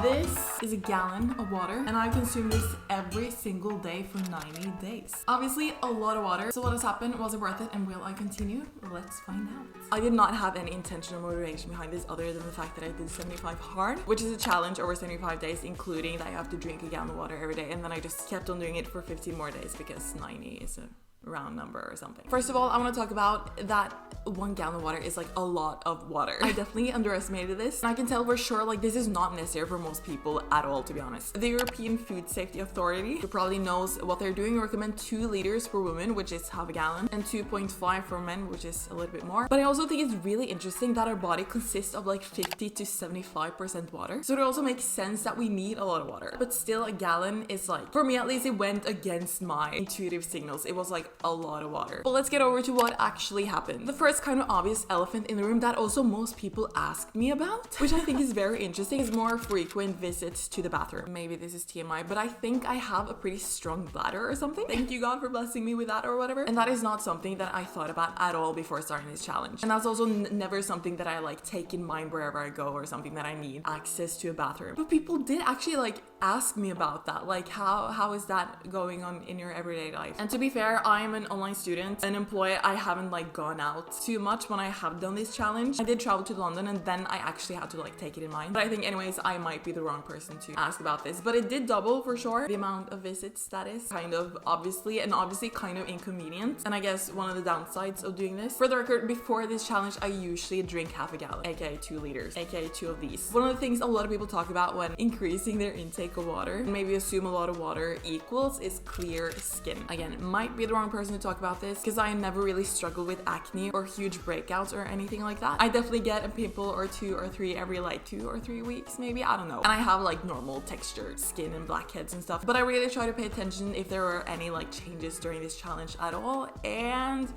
This is a gallon of water and I consume this every single day for 90 days. Obviously a lot of water. So what has happened? Was it worth it and will I continue? Let's find out. I did not have any intention or motivation behind this other than the fact that I did 75 hard, which is a challenge over 75 days, including that I have to drink a gallon of water every day, and then I just kept on doing it for 15 more days because 90 is a round number or something. First of all, I want to talk about that 1 gallon of water is like a lot of water. I definitely underestimated this, and I can tell for sure like this is not necessary for most people at all, to be honest. The European Food Safety Authority, who probably knows what they're doing, recommend 2 liters for women, which is half a gallon, and 2.5 for men, which is a little bit more. But I also think it's really interesting that our body consists of like 50 to 75% water, so it also makes sense that we need a lot of water. But still, a gallon is like, for me at least, it went against my intuitive signals. It was like a lot of water. But let's get over to what actually happened. The first kind of obvious elephant in the room that also most people asked me about, which I think is very interesting, is more frequent visits to the bathroom. Maybe this is TMI, but I think I have a pretty strong bladder or something. Thank you God for blessing me with that or whatever. And that is not something that I thought about at all before starting this challenge. And that's also never something that I like take in mind wherever I go, or something that I need access to a bathroom. But people did actually like ask me about that. Like how is that going on in your everyday life? And to be fair, I'm an online student, an employee. I haven't like gone out too much when I have done this challenge. I did travel to London and then I actually had to like take it in mind. But I think anyways, I might be the wrong person to ask about this. But it did double for sure. The amount of visits, that is kind of obviously kind of inconvenient. And I guess one of the downsides of doing this. For the record, before this challenge, I usually drink half a gallon, aka 2 liters, aka 2 of these. One of the things a lot of people talk about when increasing their intake of water, and maybe assume a lot of water equals, is clear skin. Again, might be the wrong person to talk about this because I never really struggled with acne or huge breakouts or anything like that. I definitely get a pimple or 2 or 3 every like 2 or 3 weeks, maybe, I don't know. And I have like normal textured skin and blackheads and stuff, but I really try to pay attention if there were any like changes during this challenge at all, and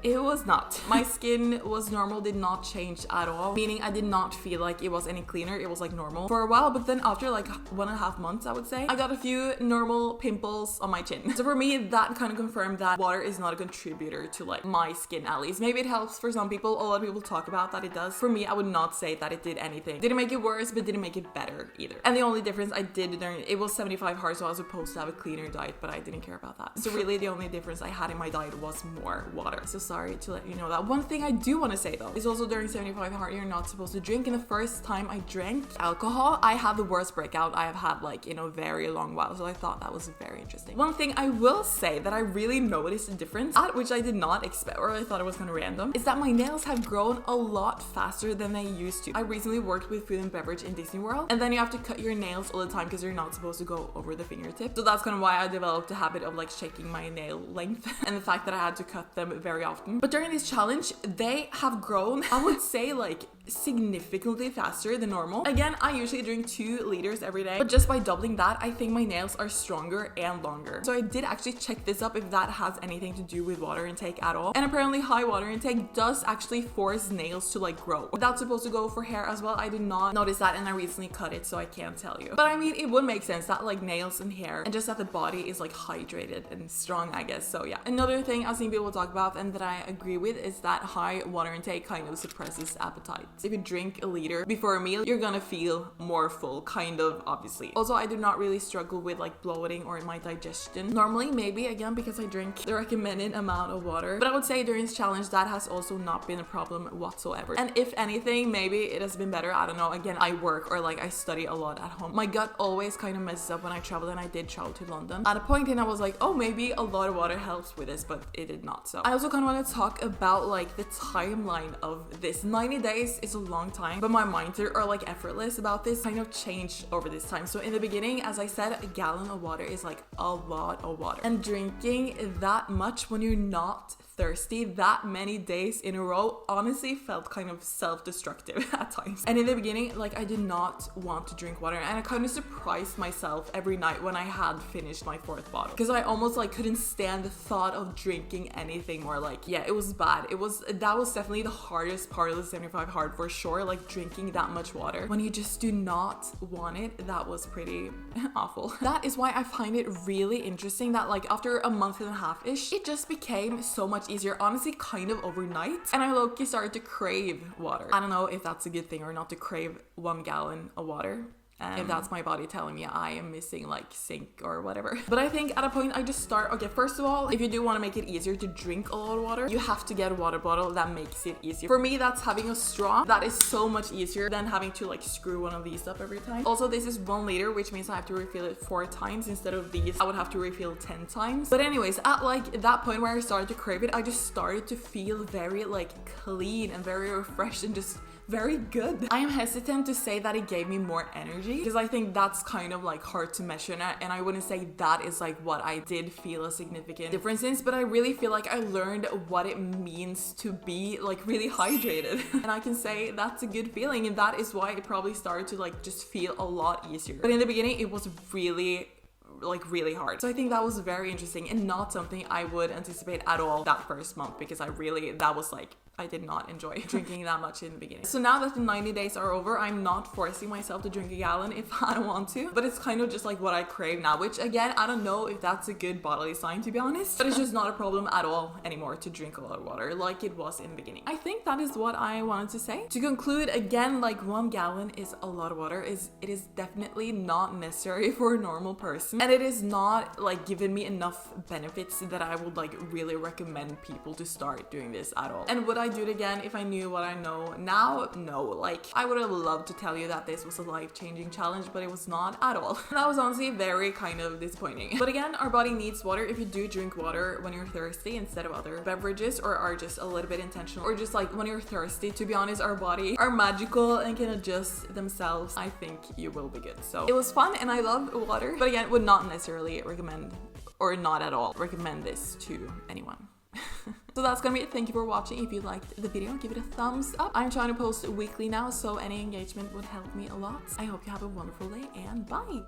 it was not. My skin was normal, did not change at all, meaning I did not feel like it was any cleaner. It was like normal for a while, but then after like 1.5 months, I would say, I got a few normal pimples on my chin. So for me, that kind of confirmed that water is not a contributor to like my skin, at least. Maybe it helps for some people. A lot of people talk about that it does. For me, I would not say that it did anything. Didn't make it worse, but didn't make it better either. And the only difference I did during it was 75 hard, so I was supposed to have a cleaner diet, but I didn't care about that. So really the only difference I had in my diet was more water. So sorry to let you know that. One thing I do want to say though is also during 75 hard, you're not supposed to drink. And the first time I drank alcohol, I had the worst breakout I have had like in a very long while. So I thought that was very interesting. One thing I will say that I really noticed a difference at, which I did not expect, or I thought it was kind of random, is that my nails have grown a lot faster than they used to. I recently worked with food and beverage in Disney World, and then you have to cut your nails all the time because you're not supposed to go over the fingertip. So that's kind of why I developed a habit of like checking my nail length and the fact that I had to cut them very often. But during this challenge, they have grown, I would say, like significantly faster than normal. Again, I usually drink 2 liters every day, but just by doubling that, I think my nails are stronger and longer. So I did actually check this up if that has anything to do with water intake at all. And apparently high water intake does actually force nails to like grow. That's supposed to go for hair as well. I did not notice that, and I recently cut it, so I can't tell you. But I mean, it would make sense that like nails and hair, and just that the body is like hydrated and strong, I guess. So yeah. Another thing I've seen people talk about and that I agree with is that high water intake kind of suppresses appetite. If you drink a liter before a meal, you're gonna feel more full, kind of, obviously. Also, I do not really struggle with like bloating or my digestion normally, maybe again because I drink the recommended amount of water, but I would say during this challenge that has also not been a problem whatsoever. And if anything, maybe it has been better. I don't know. Again, I work or like I study a lot at home. My gut always kind of messes up when I travel, and I did travel to London at a point, and I was like, oh, maybe a lot of water helps with this, but it did not. So I also kind of want to talk about like the timeline of this. 90 days is a long time, but my mindset or like effortless about this kind of changed over this time. So in the beginning, as I said, a gallon of water is like a lot of water, and drinking that much when you're not thirsty that many days in a row honestly felt kind of self-destructive at times. And in the beginning, like I did not want to drink water, and I kind of surprised myself every night when I had finished my 4th bottle, because I almost like couldn't stand the thought of drinking anything more. Like, yeah, it was bad. That was definitely the hardest part of the 75 hard for sure, like drinking that much water when you just do not want it. That was pretty awful. That is why I find it really interesting that like after a month and a half ish, it just became so much easier, honestly, kind of overnight, and I low-key started to crave water. I don't know if that's a good thing or not, to crave 1 gallon of water. if that's my body telling me I am missing like zinc or whatever. But I think at a point I just start, okay, first of all, if you do want to make it easier to drink a lot of water, you have to get a water bottle that makes it easier. For me, that's having a straw. That is so much easier than having to like screw one of these up every time. Also, this is 1 liter, which means I have to refill it 4 times instead of these I would have to refill 10 times. But anyways, at like that point where I started to crave it, I just started to feel very like clean and very refreshed and just very good. I am hesitant to say that it gave me more energy because I think that's kind of like hard to measure, and I wouldn't say that is like what I did feel a significant difference in, but I really feel like I learned what it means to be like really hydrated. And I can say that's a good feeling, and that is why it probably started to like just feel a lot easier. But in the beginning it was really hard. So I think that was very interesting and not something I would anticipate at all that first month, because that was like, I did not enjoy drinking that much in the beginning. So now that the 90 days are over, I'm not forcing myself to drink a gallon if I don't want to, but it's kind of just like what I crave now, which again, I don't know if that's a good bodily sign, to be honest, but it's just not a problem at all anymore to drink a lot of water like it was in the beginning. I think that is what I wanted to say. To conclude, again, like 1 gallon is a lot of water. It is definitely not necessary for a normal person, and it is not like giving me enough benefits that I would like really recommend people to start doing this at all. And would I do it again if I knew what I know now? No. Like, I would have loved to tell you that this was a life-changing challenge, but it was not at all. That was honestly very kind of disappointing. But again, our body needs water. If you do drink water when you're thirsty instead of other beverages, or are just a little bit intentional, or just like when you're thirsty, to be honest, our body are magical and can adjust themselves, I think you will be good. So it was fun and I love water, but again, would not necessarily recommend, or not at all recommend, this to anyone. So that's gonna be it. Thank you for watching. If you liked the video, give it a thumbs up. I'm trying to post weekly now, so any engagement would help me a lot. I hope you have a wonderful day, and bye!